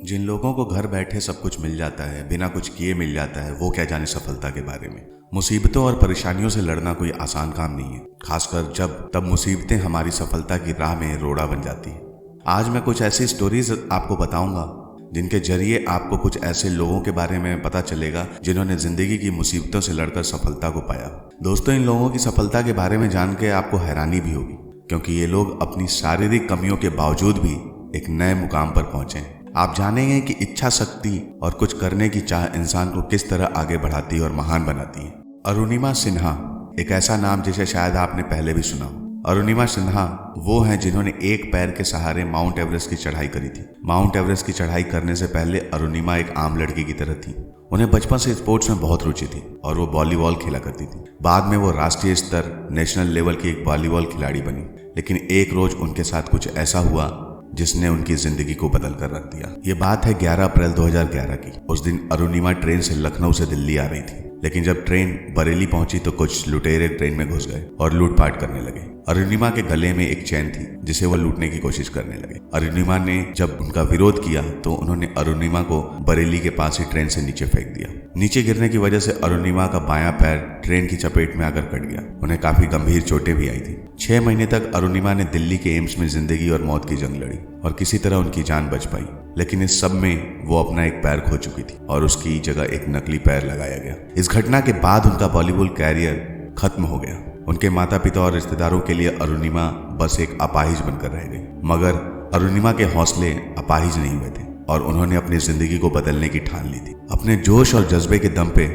जिन लोगों को घर बैठे सब कुछ मिल जाता है, बिना कुछ किए मिल जाता है, वो क्या जाने सफलता के बारे में। मुसीबतों और परेशानियों से लड़ना कोई आसान काम नहीं है, खासकर तब मुसीबतें हमारी सफलता की राह में रोड़ा बन जाती है। आज मैं कुछ ऐसी स्टोरीज आपको बताऊंगा जिनके जरिए आपको कुछ ऐसे लोगों के बारे में पता चलेगा जिन्होंने जिंदगी की मुसीबतों से लड़कर सफलता को पाया। दोस्तों, इन लोगों की सफलता के बारे में जान के आपको हैरानी भी होगी, क्योंकि ये लोग अपनी शारीरिक कमियों के बावजूद भी एक नए मुकाम पर पहुंचे हैं। आप जानेंगे कि इच्छा शक्ति और कुछ करने की चाह इंसान को किस तरह आगे बढ़ाती है और महान बनाती है। अरुणिमा सिन्हा एक ऐसा नाम जिसे शायद आपने पहले भी सुना हो। अरुणिमा सिन्हा वो हैं जिन्होंने एक पैर के सहारे माउंट एवरेस्ट की चढ़ाई करी थी। माउंट एवरेस्ट की चढ़ाई करने से पहले अरुणिमा एक आम लड़की की तरह थी। उन्हें बचपन से स्पोर्ट्स में बहुत रुचि थी और वो वॉलीबॉल खेला करती थी। बाद में वो राष्ट्रीय स्तर नेशनल लेवल की एक वॉलीबॉल खिलाड़ी बनी। लेकिन एक रोज उनके साथ कुछ ऐसा हुआ जिसने उनकी जिंदगी को बदल कर रख दिया। ये बात है 11 अप्रैल 2011 की। उस दिन अरुणिमा ट्रेन से लखनऊ से दिल्ली आ रही थी, लेकिन जब ट्रेन बरेली पहुंची तो कुछ लुटेरे ट्रेन में घुस गए और लूटपाट करने लगे। अरुणिमा के गले में एक चेन थी जिसे वह लूटने की कोशिश करने लगे। अरुणिमा ने जब उनका विरोध किया तो उन्होंने अरुणिमा को बरेली के पास ही ट्रेन से नीचे फेंक दिया। नीचे गिरने की वजह से अरुणिमा का बायां पैर ट्रेन की चपेट में आकर कट गया। उन्हें काफी गंभीर चोटें भी आई थी। 6 महीने तक अरुणिमा ने दिल्ली के एम्स में जिंदगी और मौत की जंग लड़ी और किसी तरह उनकी जान बच पाई। लेकिन इस सब में वो अपना एक पैर खो चुकी थी और उसकी जगह एक नकली पैर लगाया गया। इस घटना के बाद उनका वॉलीबॉल कैरियर खत्म हो गया। उनके माता पिता और रिश्तेदारों के लिए अरुणिमा बस एक अपाहिज बनकर रह गई। मगर अरुणिमा के हौसले अपाहिज नहीं हुए थे और उन्होंने अपनी जिंदगी को बदलने की ठान ली थी। अपने जोश और जज्बे के दम पे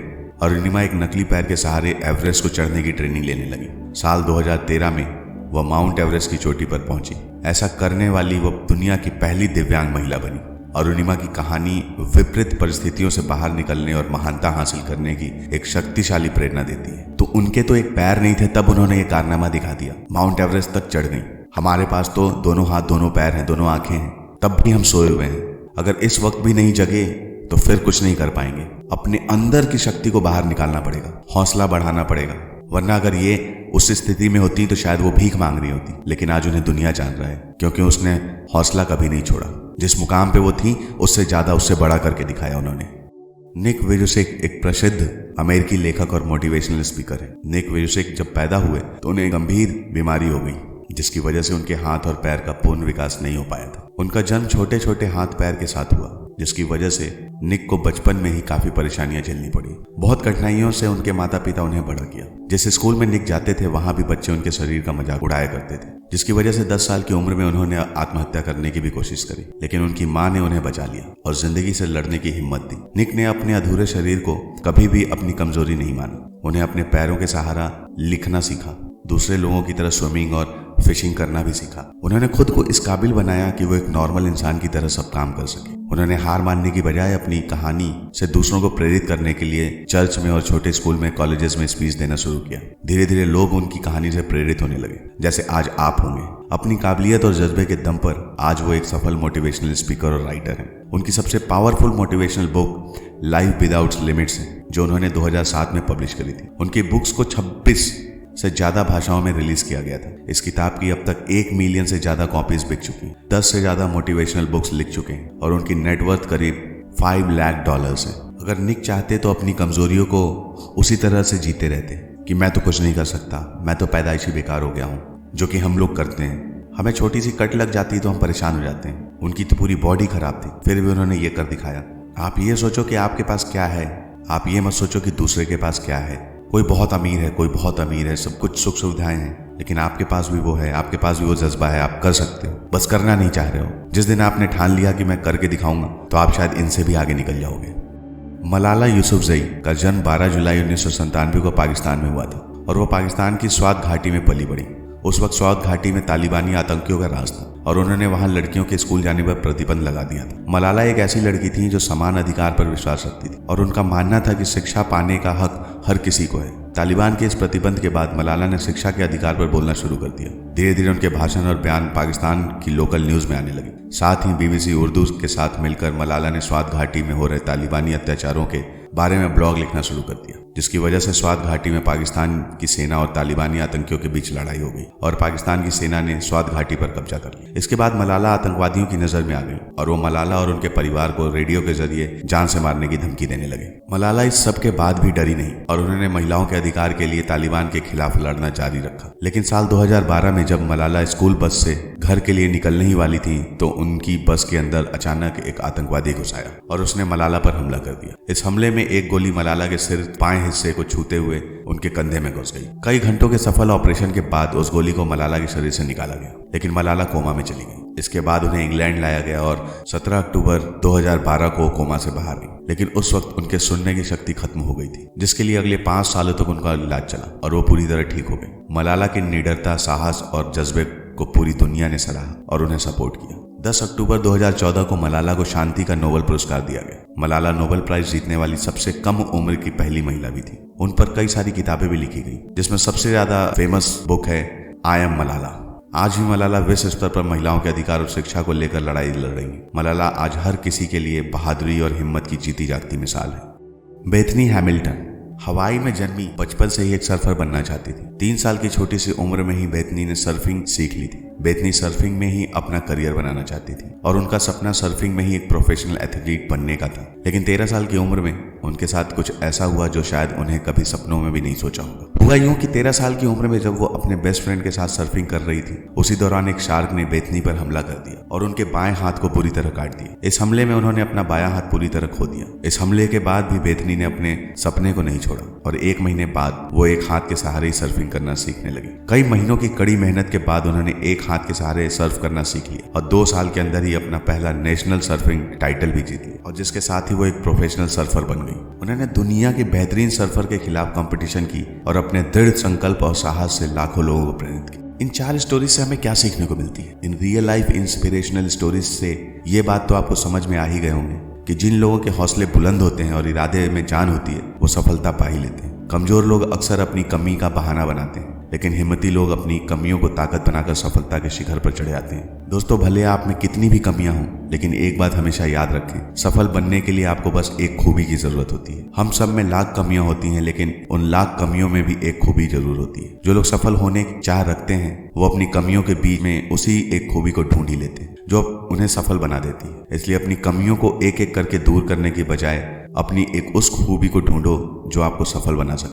अरुणिमा एक नकली पैर के सहारे एवरेस्ट को चढ़ने की ट्रेनिंग लेने लगी। साल 2013 में वह माउंट एवरेस्ट की चोटी पर पहुंची। ऐसा करने वाली वह दुनिया की पहली दिव्यांग महिला बनी। अरुणिमा की कहानी विपरीत परिस्थितियों से बाहर निकलने और महानता हासिल करने की एक शक्तिशाली प्रेरणा देती है। तो उनके तो एक पैर नहीं थे, तब उन्होंने ये कारनामा दिखा दिया। माउंट एवरेस्ट तक चढ़ गई। हमारे पास तो दोनों हाथ, दोनों पैर हैं, दोनों आंखें हैं, तब भी हम सोए हुए हैं। अगर इस वक्त भी नहीं जगे तो फिर कुछ नहीं कर पाएंगे। अपने अंदर की शक्ति को बाहर निकालना पड़ेगा, हौसला बढ़ाना पड़ेगा, वरना अगर ये उस स्थिति में होती तो शायद वो भीख मांग रही होती। लेकिन आज उन्हें दुनिया जान रहा है, क्योंकि उसने हौसला कभी नहीं छोड़ा। जिस मुकाम पे वो थी उससे ज्यादा, उससे बड़ा करके दिखाया उन्होंने। निक वुजासिक एक प्रसिद्ध अमेरिकी लेखक और मोटिवेशनल स्पीकर है। निक वुजासिक जब पैदा हुए तो उन्हें गंभीर बीमारी हो गई, जिसकी वजह से उनके हाथ और पैर का पूर्ण विकास नहीं हो पाया था। उनका जन्म छोटे छोटे हाथ पैर के साथ हुआ, जिसकी वजह से निक को बचपन में ही काफी परेशानियां झेलनी पड़ी। बहुत कठिनाइयों से उनके माता पिता उन्हें बड़ा किया। जिस स्कूल में निक जाते थे वहां भी बच्चे उनके शरीर का मजाक उड़ाया करते थे, जिसकी वजह से 10 साल की उम्र में उन्होंने आत्महत्या करने की भी कोशिश करी। लेकिन उनकी मां ने उन्हें बचा लिया और जिंदगी से लड़ने की हिम्मत दी। निक ने अपने अधूरे शरीर को कभी भी अपनी कमजोरी नहीं माना। उन्हें अपने पैरों के सहारा लिखना सीखा, दूसरे लोगों की तरह स्विमिंग और फिशिंग करना भी सीखा। उन्होंने खुद को इस काबिल बनाया कि वो एक नॉर्मल इंसान की तरह सब काम कर सके। उन्होंने हार मानने की बजाय अपनी कहानी से दूसरों को प्रेरित करने के लिए चर्च में और छोटे स्कूल में, कॉलेजेस में स्पीच देना शुरू किया। धीरे धीरे लोग उनकी कहानी से प्रेरित होने लगे, जैसे आज आप होंगे। अपनी काबिलियत और जज्बे के दम पर आज वो एक सफल मोटिवेशनल स्पीकर और राइटर हैं। उनकी सबसे powerful motivational book life without limits है, जो उन्होंने 2007 में पब्लिश करी थी। उनकी बुक्स को 26 से ज्यादा भाषाओं में रिलीज किया गया था। इस किताब की अब तक 1 मिलियन से ज्यादा कॉपीज बिक चुकी, 10 से ज्यादा मोटिवेशनल बुक्स लिख चुके हैं और उनकी नेटवर्थ करीब $5 लाख है। अगर निक चाहते तो अपनी कमजोरियों को उसी तरह से जीते रहते कि मैं तो कुछ नहीं कर सकता, मैं तो पैदाइशी बेकार हो गया हूँ, जो कि हम लोग करते हैं। हमें छोटी सी कट लग जाती तो हम परेशान हो जाते हैं। उनकी तो पूरी बॉडी खराब थी, फिर भी उन्होंने ये कर दिखाया। आप ये सोचो कि आपके पास क्या है, आप ये मत सोचो कि दूसरे के पास क्या है। कोई बहुत अमीर है, कोई बहुत अमीर है, सब कुछ सुख सुविधाएं हैं, लेकिन आपके पास भी वो है, आपके पास भी वो जज्बा है, आप कर सकते हो, बस करना नहीं चाह रहे हो। जिस दिन आपने ठान लिया कि मैं करके दिखाऊंगा, तो आप शायद इनसे भी आगे निकल जाओगे। मलाला यूसुफजई का जन्म 12 जुलाई 1997 को पाकिस्तान में हुआ था और वो पाकिस्तान की स्वात घाटी में पली बड़ी। उस वक्त स्वात घाटी में तालिबानी आतंकियों का राज था और उन्होंने वहां लड़कियों के स्कूल जाने पर प्रतिबंध लगा दिया था। मलाला एक ऐसी लड़की थी जो समान अधिकार पर विश्वास रखती थी और उनका मानना था कि शिक्षा पाने का हक हर किसी को है। तालिबान के इस प्रतिबंध के बाद मलाला ने शिक्षा के अधिकार पर बोलना शुरू कर दिया। धीरे धीरे उनके भाषण और बयान पाकिस्तान की लोकल न्यूज में आने लगे। साथ ही BBC उर्दू के साथ मिलकर मलाला ने स्वात घाटी में हो रहे तालिबानी अत्याचारों के बारे में ब्लॉग लिखना शुरू कर दिया, जिसकी वजह से स्वात घाटी में पाकिस्तान की सेना और तालिबानी आतंकियों के बीच लड़ाई हो गई और पाकिस्तान की सेना ने स्वात घाटी पर कब्जा कर लिया। इसके बाद मलाला आतंकवादियों की नजर में आ गई और वो मलाला और उनके परिवार को रेडियो के जरिए जान से मारने की धमकी देने लगे। मलाला इस सब के बाद भी डरी नहीं और उन्होंने महिलाओं के अधिकार के लिए तालिबान के खिलाफ लड़ना जारी रखा। लेकिन साल 2012 में जब मलाला स्कूल बस से घर के लिए निकलने ही वाली थी तो उनकी बस के अंदर अचानक एक आतंकवादी घुस आया और उसने मलाला पर हमला कर दिया। इस हमले में एक गोली मलाला के सिर बाएं हिस्से को छूते हुए उनके कंधे में घुस गई। कई घंटों के सफल ऑपरेशन के बाद उस गोली को मलाला के शरीर से निकाला गया, लेकिन मलाला कोमा में चली गई। इसके बाद उन्हें इंग्लैंड लाया गया और 17 अक्टूबर 2012 को कोमा से बाहर गई। लेकिन उस वक्त उनके सुनने की शक्ति खत्म हो गई थी, जिसके लिए अगले 5 सालों तक उनका इलाज चला और वो पूरी तरह ठीक हो गई। मलाला की निडरता, साहस और जज्बे को पूरी दुनिया ने सराहा और उन्हें सपोर्ट किया। 10 अक्टूबर 2014 को मलाला को शांति का नोबेल पुरस्कार दिया गया। मलाला नोबेल प्राइज जीतने वाली सबसे कम उम्र की पहली महिला भी थी। उन पर कई सारी किताबें भी लिखी गई, जिसमें सबसे ज्यादा फेमस बुक है आई एम मलाला। आज भी मलाला विश्व स्तर पर महिलाओं के अधिकार और शिक्षा को लेकर लड़ाई लड़ रही है। मलाला आज हर किसी के लिए बहादुरी और हिम्मत की जीती जागती मिसाल है। बेथनी हैमिल्टन हवाई में जन्मी, बचपन से ही एक सर्फर बनना चाहती थी। 3 साल की छोटी सी उम्र में ही बेथनी ने सर्फिंग सीख ली थी। बेथनी सर्फिंग में ही अपना करियर बनाना चाहती थी और उनका सपना सर्फिंग में ही एक प्रोफेशनल एथलीट बनने का था। लेकिन 13 साल की उम्र में उनके साथ कुछ ऐसा हुआ जो शायद उन्हें कभी सपनों में भी नहीं सोचा होगा। हुआ यूं कि 13 साल की उम्र में जब वो अपने बेस्ट फ्रेंड के साथ सर्फिंग कर रही थी, उसी दौरान एक शार्क ने बेथनी पर हमला कर दिया और उनके बाएं हाथ को पूरी तरह काट दिया। इस हमले में उन्होंने अपना बायां हाथ पूरी तरह खो दिया। इस हमले के बाद भी बेथनी ने अपने सपने को नहीं छोड़ा और 1 महीने बाद वो एक हाथ के सहारे ही सर्फिंग करना सीखने लगी। कई महीनों की कड़ी मेहनत के बाद उन्होंने एक हाथ के सहारे सर्फ करना सीख लिया और 2 साल के अंदर ही अपना पहला नेशनल सर्फिंग टाइटल भी जीत लिया और जिसके साथ ही वो एक प्रोफेशनल सर्फर बन गई। उन्होंने दुनिया के बेहतरीन सर्फर के खिलाफ कंपटीशन की और अपने दृढ़ संकल्प और साहस से लाखों लोगों को प्रेरित किया। इन 4 स्टोरीज से हमें क्या सीखने को मिलती है? In real life inspirational stories से ये बात तो आपको समझ में आ ही गए होंगे कि जिन लोगों के हौसले बुलंद होते हैं और इरादे में जान होती है, वो सफलता पा ही लेते हैं। कमजोर लोग अक्सर अपनी कमी का बहाना बनाते हैं, लेकिन हिम्मती लोग अपनी कमियों को ताकत बनाकर सफलता के शिखर पर चढ़े आते हैं। दोस्तों, भले आप में कितनी भी कमियां हों, लेकिन एक बात हमेशा याद रखें, सफल बनने के लिए आपको बस एक खूबी की जरूरत होती है। हम सब में लाख कमियां होती हैं, लेकिन उन लाख कमियों में भी एक खूबी जरूर होती है। जो लोग सफल होने की चाह रखते हैं, वो अपनी कमियों के बीच में उसी एक खूबी को ढूंढ ही लेते हैं जो उन्हें सफल बना देती है। इसलिए अपनी कमियों को एक एक करके दूर करने की बजाय अपनी एक उस खूबी को ढूंढो जो आपको सफल बना सके।